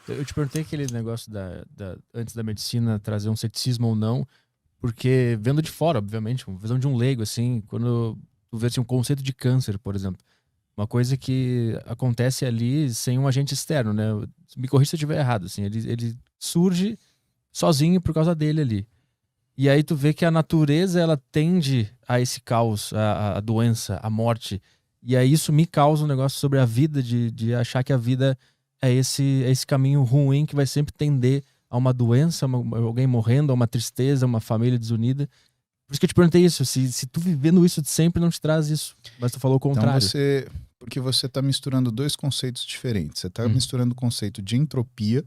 Eu te perguntei aquele negócio antes da medicina trazer um ceticismo ou não, porque vendo de fora, obviamente, uma visão de um leigo, assim, quando tu vê assim, um conceito de câncer, por exemplo, uma coisa que acontece ali sem um agente externo, né? Me corrija se eu estiver errado, assim, ele surge sozinho por causa dele ali. E aí tu vê que a natureza, ela tende a esse caos, a doença, a morte. E aí isso me causa um negócio sobre a vida, de achar que a vida é esse caminho ruim que vai sempre tender a uma doença, alguém morrendo, a uma tristeza, uma família desunida. Por isso que eu te perguntei isso, se tu vivendo isso de sempre não te traz isso. Mas tu falou o Então contrário. porque você está misturando dois conceitos diferentes. Você está Hum, misturando o conceito de entropia,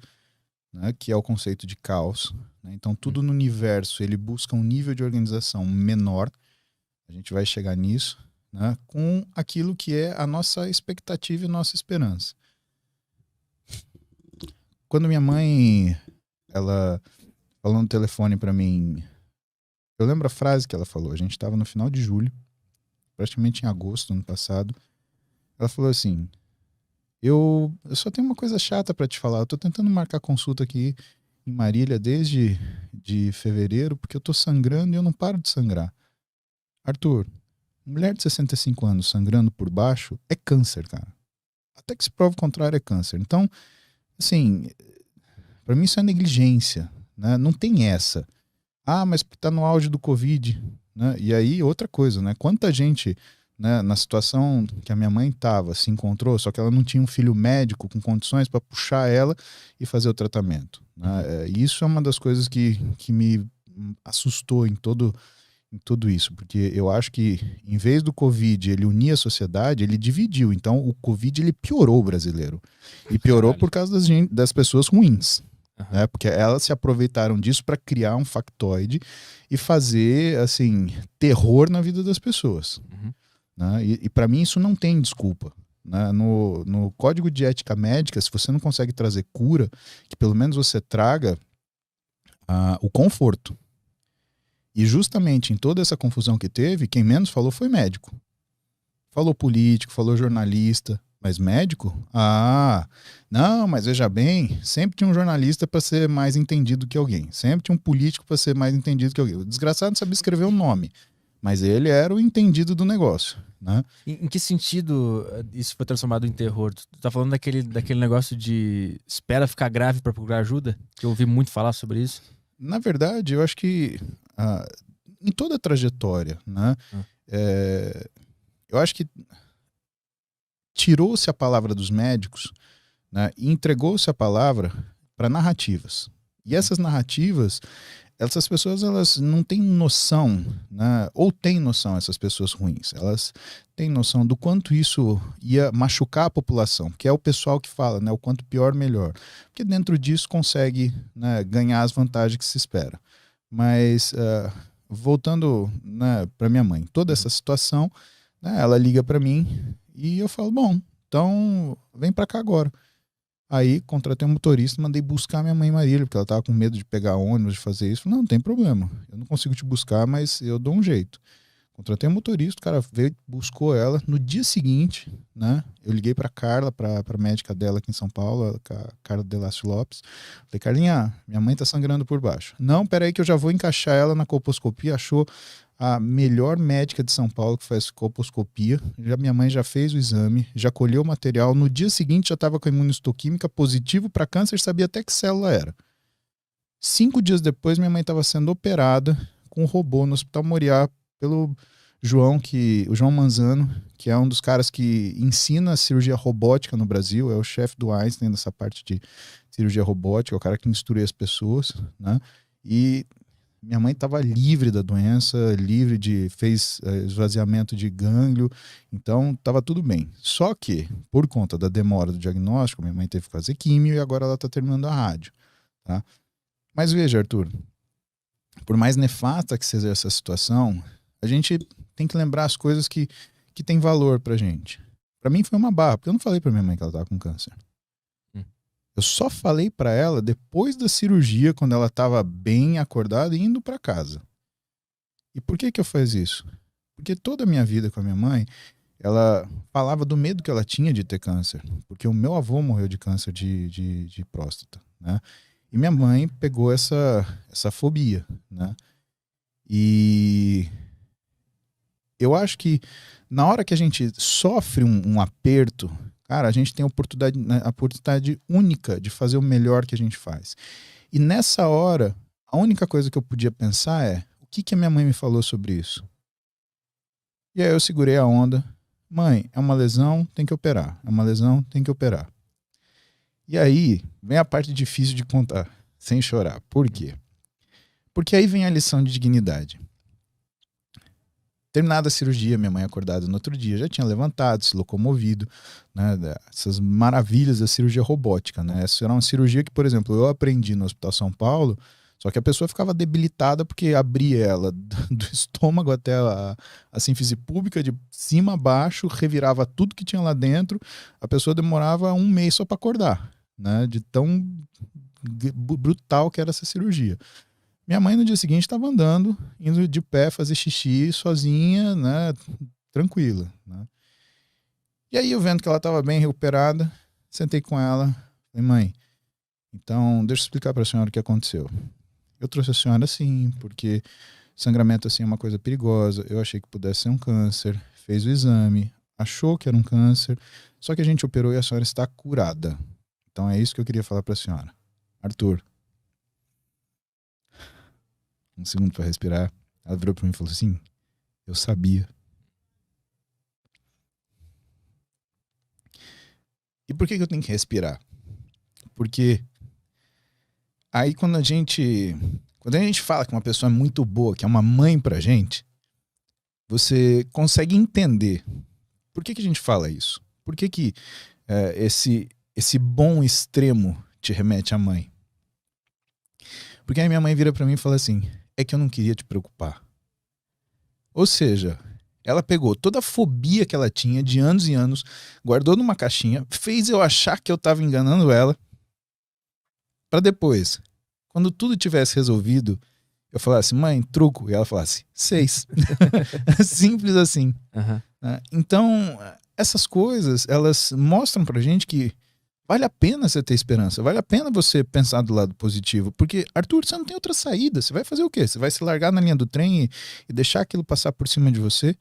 né, que é o conceito de caos, né? Então hum, tudo no universo ele busca um nível de organização menor. A gente vai chegar nisso, né, com aquilo que é a nossa expectativa e nossa esperança. Quando minha mãe, ela falou no telefone para mim, eu lembro a frase que ela falou. A gente estava no final de julho, praticamente em agosto do ano passado. Ela falou assim: eu só tenho uma coisa chata para te falar. Eu tô tentando marcar consulta aqui em Marília desde de fevereiro, porque eu tô sangrando e eu não paro de sangrar. Arthur, mulher de 65 anos sangrando por baixo é câncer, cara. Até que se prova o contrário, é câncer. Então, assim, para mim isso é negligência, né? Não tem essa. Ah, mas tá no auge do Covid, né? E aí, outra coisa, né? Quanta gente, né, na situação que a minha mãe estava, se encontrou, só que ela não tinha um filho médico com condições para puxar ela e fazer o tratamento, uhum. né? E isso é uma das coisas que me assustou em tudo isso, porque eu acho que em vez do Covid ele unir a sociedade, ele dividiu. Então o Covid ele piorou o brasileiro. E piorou Caralho. por causa das pessoas ruins, Aham. né? Porque elas se aproveitaram disso para criar um factoide e fazer assim terror na vida das pessoas, Uhum. né? E para mim isso não tem desculpa. Né? No Código de Ética Médica, se você não consegue trazer cura, que pelo menos você traga o conforto. E justamente em toda essa confusão que teve, quem menos falou foi médico. Falou político, falou jornalista, mas médico? Ah, não, mas veja bem, sempre tinha um jornalista para ser mais entendido que alguém, sempre tinha um político para ser mais entendido que alguém. O desgraçado não sabia escrever o nome, mas ele era o entendido do negócio, né? Em que sentido isso foi transformado em terror? Tu tá falando daquele negócio de espera ficar grave pra procurar ajuda? Que eu ouvi muito falar sobre isso. Na verdade, eu acho que ah, em toda a trajetória, né? Ah, É, eu acho que tirou-se a palavra dos médicos, né, e entregou-se a palavra para narrativas. E uhum. essas narrativas, essas pessoas elas não têm noção, né, ou têm noção, essas pessoas ruins, elas têm noção do quanto isso ia machucar a população, que é o pessoal que fala, né, o quanto pior, melhor. Porque dentro disso consegue, né, ganhar as vantagens que se espera. Mas, voltando, né, para minha mãe, toda Uhum. essa situação, né, ela liga para mim e eu falo, bom, então vem para cá agora. Aí contratei um motorista, mandei buscar minha mãe em Marília, porque ela tava com medo de pegar ônibus, de fazer isso. Falei, não, não tem problema. Eu não consigo te buscar, mas eu dou um jeito. Contratei um motorista, o cara veio, buscou ela. No dia seguinte, né? Eu liguei pra Carla, pra médica dela aqui em São Paulo, a Carla Delácio Lopes. Falei, Carlinha, minha mãe tá sangrando por baixo. Não, peraí que eu já vou encaixar ela na colposcopia. Achou a melhor médica de São Paulo que faz colposcopia. Minha mãe já fez o exame, já colheu o material. No dia seguinte já estava com a imunistoquímica positivo para câncer, sabia até que célula era. 5 dias depois, minha mãe estava sendo operada com um robô no Hospital Moriá pelo o João Manzano, que é um dos caras que ensina a cirurgia robótica no Brasil, é o chefe do Einstein nessa parte de cirurgia robótica, é o cara que instrui as pessoas, né? E minha mãe estava livre da doença, fez esvaziamento de gânglio, então estava tudo bem. Só que, por conta da demora do diagnóstico, minha mãe teve que fazer químio e agora ela está terminando a rádio, tá? Mas veja, Arthur, por mais nefasta que seja essa situação, a gente tem que lembrar as coisas que têm valor pra gente. Pra mim foi uma barra, porque eu não falei pra minha mãe que ela tava com câncer. Hum. Eu só falei pra ela depois da cirurgia, quando ela tava bem acordada e indo pra casa. E por que eu fiz isso? Porque toda a minha vida com a minha mãe, ela falava do medo que ela tinha de ter câncer, porque o meu avô morreu de câncer de próstata, né? E minha mãe pegou essa fobia, né? E eu acho que na hora que a gente sofre um aperto, cara, a gente tem a oportunidade única de fazer o melhor que a gente faz. E nessa hora, a única coisa que eu podia pensar é: o que a minha mãe me falou sobre isso? E aí eu segurei a onda. Mãe, é uma lesão, tem que operar. É uma lesão, tem que operar. E aí vem a parte difícil de contar, sem chorar. Por quê? Porque aí vem a lição de dignidade. Terminada a cirurgia, minha mãe acordada no outro dia, já tinha levantado, se locomovido, né? Essas maravilhas da cirurgia robótica, né? Essa era uma cirurgia que, por exemplo, eu aprendi no Hospital São Paulo, só que a pessoa ficava debilitada porque abria ela do estômago até a sínfise pública, de cima a baixo, revirava tudo que tinha lá dentro, a pessoa demorava 1 mês só para acordar, né? De tão brutal que era essa cirurgia. Minha mãe no dia seguinte estava andando, indo de pé fazer xixi sozinha, né, tranquila, né? E aí eu vendo que ela estava bem recuperada, sentei com ela, falei: mãe, então deixa eu explicar para a senhora o que aconteceu. Eu trouxe a senhora assim, porque sangramento assim é uma coisa perigosa, eu achei que pudesse ser um câncer, fez o exame, achou que era um câncer, só que a gente operou e a senhora está curada. Então é isso que eu queria falar para a senhora. Arthur, um segundo para respirar. Ela virou para mim e falou assim: eu sabia. E por que eu tenho que respirar? Porque aí quando a gente fala que uma pessoa é muito boa, que é uma mãe pra gente, você consegue entender por que a gente fala isso. Por que esse bom extremo te remete à mãe? Porque aí minha mãe vira pra mim e fala assim: é que eu não queria te preocupar. Ou seja, ela pegou toda a fobia que ela tinha de anos e anos, guardou numa caixinha, fez eu achar que eu tava enganando ela, pra depois, quando tudo tivesse resolvido, eu falasse: mãe, truco. E ela falasse: 6. Simples assim. Uhum. Então, essas coisas, elas mostram pra gente que vale a pena você ter esperança, vale a pena você pensar do lado positivo, porque, Arthur, você não tem outra saída, você vai fazer o quê? Você vai se largar na linha do trem e deixar aquilo passar por cima de você?